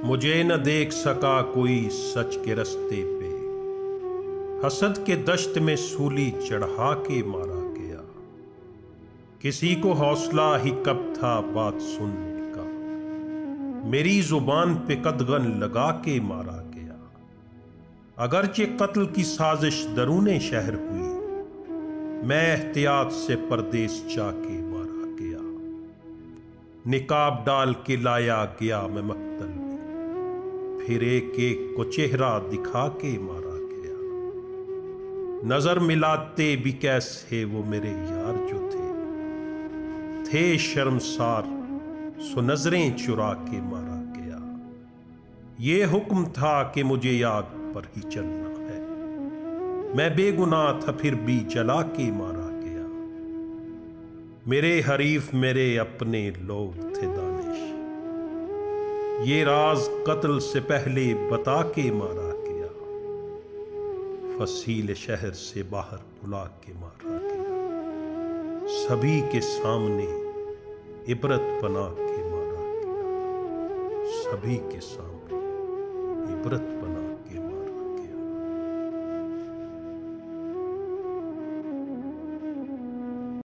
मुझे न देख सका कोई सच के रस्ते पे, हसद के दश्त में सूली चढ़ा के मारा गया। किसी को हौसला ही कब था बात सुनने का, मेरी जुबान पे कदगन लगा के मारा गया। अगरचे कत्ल की साजिश दरूने शहर हुई, मैं एहतियात से परदेस जाके मारा गया। निकाब डाल के लाया गया मैं मक्तल में, फिर एक एक को चेहरा दिखा के मारा गया। नजर मिलाते भी कैसे वो मेरे यार जो थे शर्मसार, सो नजरें चुरा के मारा गया। ये हुक्म था कि मुझे आग पर ही चलना है, मैं बेगुनाह था फिर भी जला के मारा गया। मेरे हरीफ मेरे अपने लोग थे दानिश, ये राज कत्ल से पहले बता के मारा गया। फसील शहर से बाहर बुला के मारा गया, सभी के सामने इबरत बना के मारा गया। सभी के सामने इबरत बना